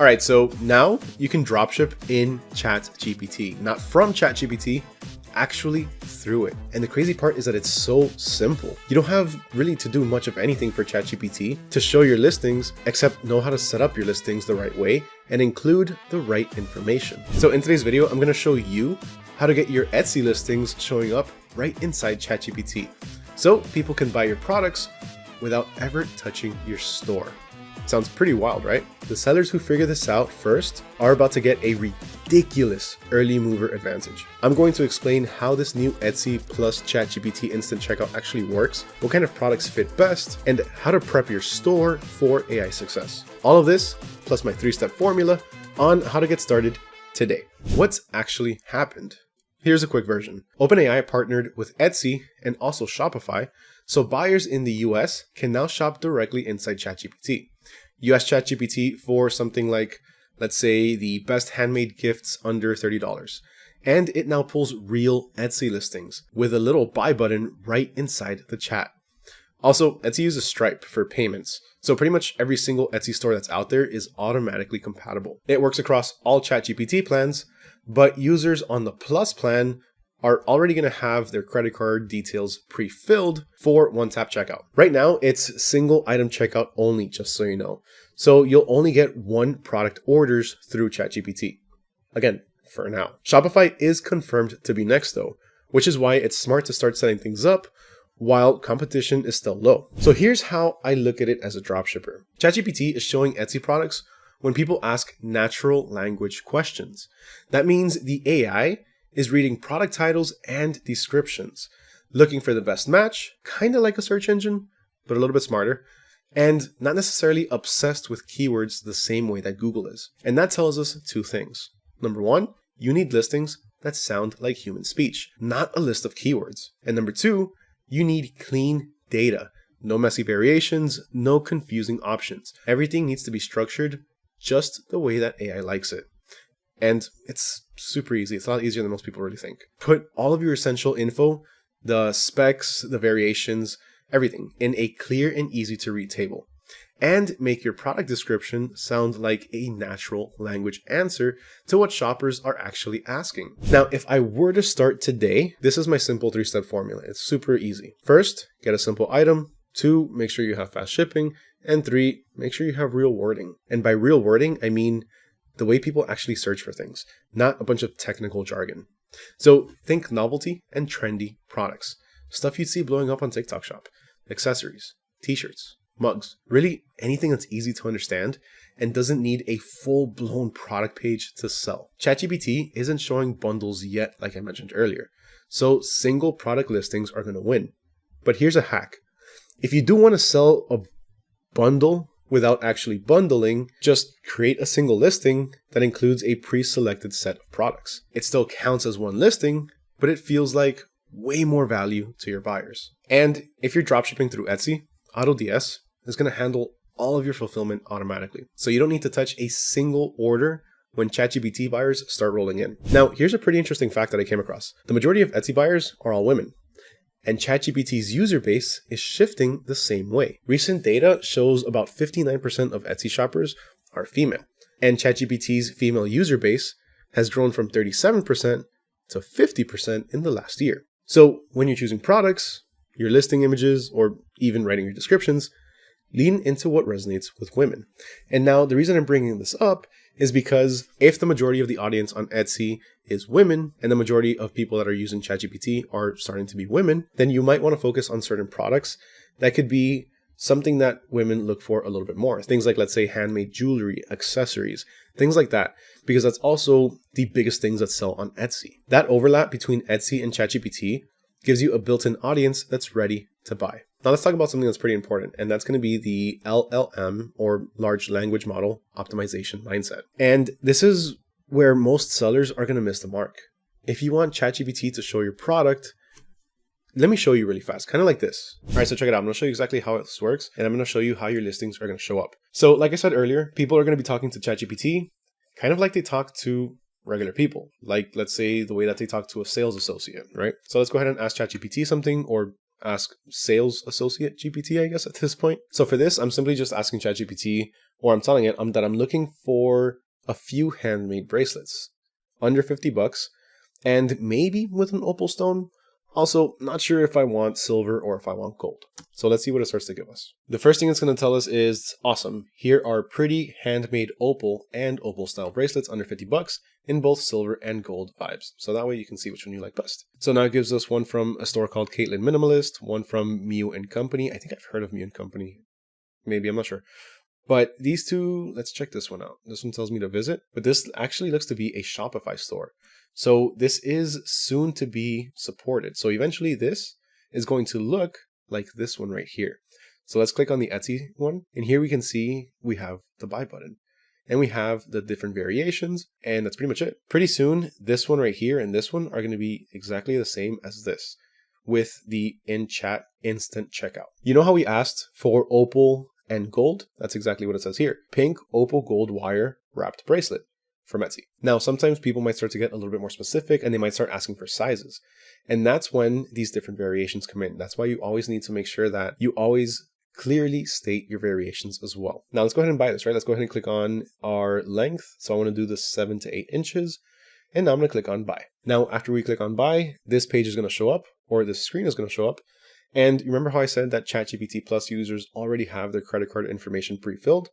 All right, so now you can dropship in ChatGPT, not from ChatGPT, actually through it. And the crazy part is that it's so simple. You don't have really to do much of anything for ChatGPT to show your listings, except know how to set up your listings the right way and include the right information. So in today's video, I'm going to show you how to get your Etsy listings showing up right inside ChatGPT, so people can buy your products without ever touching your store. Sounds pretty wild, right? The sellers who figure this out first are about to get a ridiculous early mover advantage. I'm going to explain how this new Etsy plus ChatGPT instant checkout actually works, what kind of products fit best, and how to prep your store for AI success. All of this, plus my 3-step formula on how to get started today. What's actually happened? Here's a quick version. OpenAI partnered with Etsy and also Shopify, so buyers in the US can now shop directly inside ChatGPT. You ask ChatGPT for something like, let's say, the best handmade gifts under $30, and it now pulls real Etsy listings with a little buy button right inside the chat. Also, Etsy uses Stripe for payments, so pretty much every single Etsy store that's out there is automatically compatible. It works across all ChatGPT plans, but users on the Plus plan are already going to have their credit card details pre-filled for one-tap checkout. Right now, it's single item checkout only, just so you know. So you'll only get one product orders through ChatGPT. Again, for now. Shopify is confirmed to be next though, which is why it's smart to start setting things up while competition is still low. So here's how I look at it as a dropshipper. ChatGPT is showing Etsy products when people ask natural language questions. That means the AI is reading product titles and descriptions, looking for the best match, kind of like a search engine, but a little bit smarter, and not necessarily obsessed with keywords the same way that Google is. And that tells us two things. Number one, you need listings that sound like human speech, not a list of keywords. And number two, you need clean data. No messy variations, no confusing options. Everything needs to be structured just the way that AI likes it. And it's super easy. It's a lot easier than most people really think. Put all of your essential info, the specs, the variations, everything in a clear and easy to read table. And make your product description sound like a natural language answer to what shoppers are actually asking. Now, if I were to start today, this is my simple 3-step formula. It's super easy. First, get a simple item. 2, make sure you have fast shipping. And 3, make sure you have real wording. And by real wording, I mean the way people actually search for things, not a bunch of technical jargon. So think novelty and trendy products, stuff you'd see blowing up on TikTok Shop, accessories, t-shirts, mugs, really anything that's easy to understand and doesn't need a full-blown product page to sell. ChatGPT isn't showing bundles yet, like I mentioned earlier, so single product listings are going to win. But here's a hack. If you do want to sell a bundle without actually bundling, just create a single listing that includes a pre-selected set of products. It still counts as one listing, but it feels like way more value to your buyers. And if you're dropshipping through Etsy, AutoDS is going to handle all of your fulfillment automatically. So you don't need to touch a single order when ChatGPT buyers start rolling in. Now, here's a pretty interesting fact that I came across. The majority of Etsy buyers are all women, and ChatGPT's user base is shifting the same way. Recent data shows about 59% of Etsy shoppers are female, and ChatGPT's female user base has grown from 37% to 50% in the last year. So when you're choosing products, your listing images, or even writing your descriptions, lean into what resonates with women. And now the reason I'm bringing this up is because if the majority of the audience on Etsy is women and the majority of people that are using ChatGPT are starting to be women, then you might want to focus on certain products that could be something that women look for a little bit more. Things like, let's say, handmade jewelry, accessories, things like that, because that's also the biggest things that sell on Etsy. That overlap between Etsy and ChatGPT gives you a built-in audience that's ready to buy. Now let's talk about something that's pretty important, and that's going to be the LLM, or large language model optimization mindset. And this is where most sellers are going to miss the mark. If you want ChatGPT to show your product, let me show you really fast, kind of like this. All right, so check it out. I'm going to show you exactly how this works, and I'm going to show you how your listings are going to show up. So like I said earlier, people are going to be talking to ChatGPT kind of like they talk to regular people, like let's say the way that they talk to a sales associate, right? So let's go ahead and ask ChatGPT something, or Ask Sales Associate GPT, I guess, at this point. So for this, I'm simply just asking ChatGPT, or I'm telling it that I'm looking for a few handmade bracelets under 50 bucks and maybe with an opal stone. Also, not sure if I want silver or if I want gold. So let's see what it starts to give us. The first thing it's going to tell us is, awesome, here are pretty handmade opal and opal style bracelets under 50 bucks in both silver and gold vibes. So that way you can see which one you like best. So now it gives us one from a store called Caitlin Minimalist, one from Mew & Company. I think I've heard of Mew & Company. Maybe, I'm not sure. But these two, let's check this one out. This one tells me to visit, but this actually looks to be a Shopify store. So this is soon to be supported. So eventually this is going to look like this one right here. So let's click on the Etsy one. And here we can see we have the buy button and we have the different variations. And that's pretty much it. Pretty soon, this one right here and this one are going to be exactly the same as this with the in-chat instant checkout. You know how we asked for opal and gold? That's exactly what it says here. Pink opal gold wire wrapped bracelet from Etsy. Now, sometimes people might start to get a little bit more specific and they might start asking for sizes. And that's when these different variations come in. That's why you always need to make sure that you always clearly state your variations as well. Now let's go ahead and buy this, right? Let's go ahead and click on our length. So I want to do the 7 to 8 inches. And now I'm going to click on buy. Now, after we click on buy, this page is going to show up, or this screen is going to show up. And remember how I said that ChatGPT Plus users already have their credit card information pre-filled?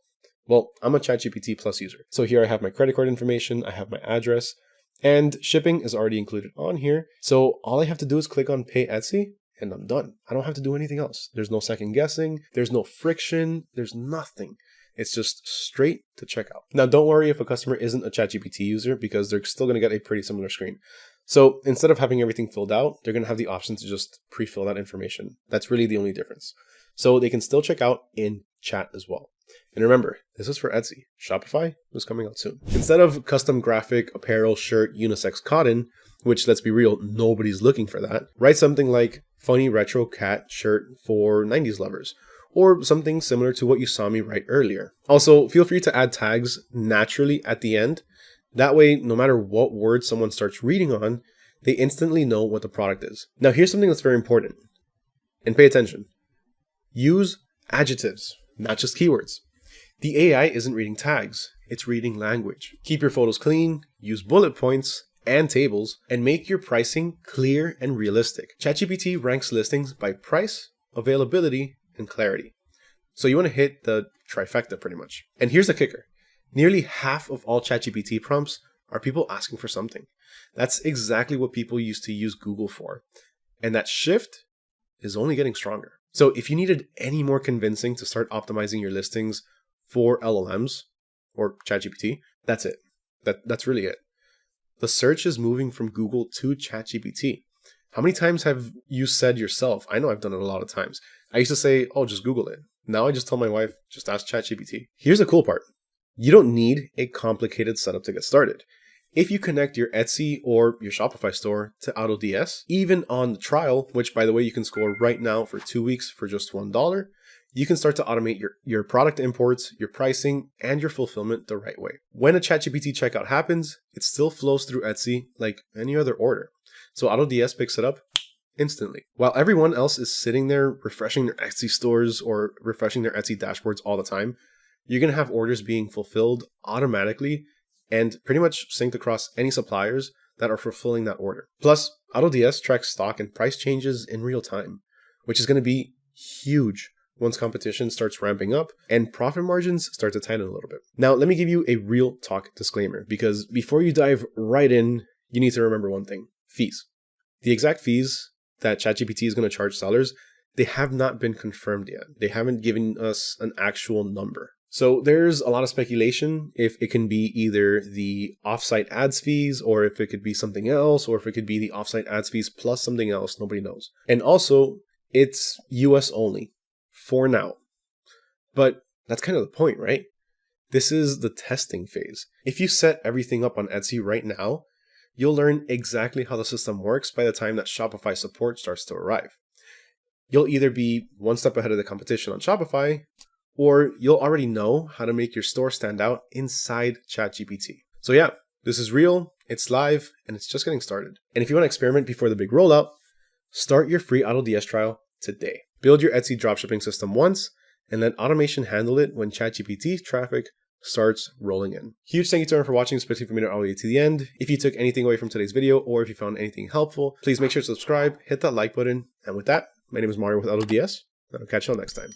Well, I'm a ChatGPT Plus user. So here I have my credit card information, I have my address, and shipping is already included on here. So all I have to do is click on Pay Etsy and I'm done. I don't have to do anything else. There's no second guessing. There's no friction. There's nothing. It's just straight to checkout. Now, don't worry if a customer isn't a ChatGPT user because they're still going to get a pretty similar screen. So instead of having everything filled out, they're going to have the option to just pre-fill that information. That's really the only difference. So they can still check out in chat as well. And remember, this is for Etsy. Shopify is coming out soon. Instead of custom graphic, apparel, shirt, unisex cotton, which let's be real, nobody's looking for that, write something like funny retro cat shirt for 90s lovers, or something similar to what you saw me write earlier. Also, feel free to add tags naturally at the end. That way, no matter what word someone starts reading on, they instantly know what the product is. Now, here's something that's very important. And pay attention. Use adjectives, not just keywords. The AI isn't reading tags, it's reading language. Keep your photos clean, use bullet points and tables, and make your pricing clear and realistic. ChatGPT ranks listings by price, availability, and clarity. So you want to hit the trifecta pretty much. And here's the kicker. Nearly half of all ChatGPT prompts are people asking for something. That's exactly what people used to use Google for. And that shift is only getting stronger. So if you needed any more convincing to start optimizing your listings for LLMs or ChatGPT, that's it. That's really it. The search is moving from Google to ChatGPT. How many times have you said yourself? I know I've done it a lot of times. I used to say, oh, just Google it. Now I just tell my wife, just ask ChatGPT. Here's the cool part. You don't need a complicated setup to get started. If you connect your Etsy or your Shopify store to AutoDS, even on the trial, which by the way, you can score right now for 2 weeks for just $1, you can start to automate your product imports, your pricing, and your fulfillment the right way. When a ChatGPT checkout happens, it still flows through Etsy like any other order. So AutoDS picks it up instantly. While everyone else is sitting there refreshing their Etsy stores or refreshing their Etsy dashboards all the time, you're going to have orders being fulfilled automatically and pretty much synced across any suppliers that are fulfilling that order. Plus, AutoDS tracks stock and price changes in real time, which is going to be huge once competition starts ramping up and profit margins start to tighten a little bit. Now, let me give you a real talk disclaimer, because before you dive right in, you need to remember one thing: fees. The exact fees that ChatGPT is going to charge sellers, they have not been confirmed yet. They haven't given us an actual number. So there's a lot of speculation if it can be either the offsite ads fees, or if it could be something else, or if it could be the offsite ads fees plus something else. Nobody knows. And also, it's US only for now. But that's kind of the point, right? This is the testing phase. If you set everything up on Etsy right now, you'll learn exactly how the system works by the time that Shopify support starts to arrive. You'll either be one step ahead of the competition on Shopify, or you'll already know how to make your store stand out inside ChatGPT. So yeah, this is real, it's live, and it's just getting started. And if you want to experiment before the big rollout, start your free AutoDS trial today. Build your Etsy dropshipping system once and let automation handle it when ChatGPT traffic starts rolling in. Huge thank you to everyone for watching, especially if you made it all the way to the end. If you took anything away from today's video or if you found anything helpful, please make sure to subscribe, hit that like button. And with that, my name is Mario with AutoDS, and I'll catch you all next time.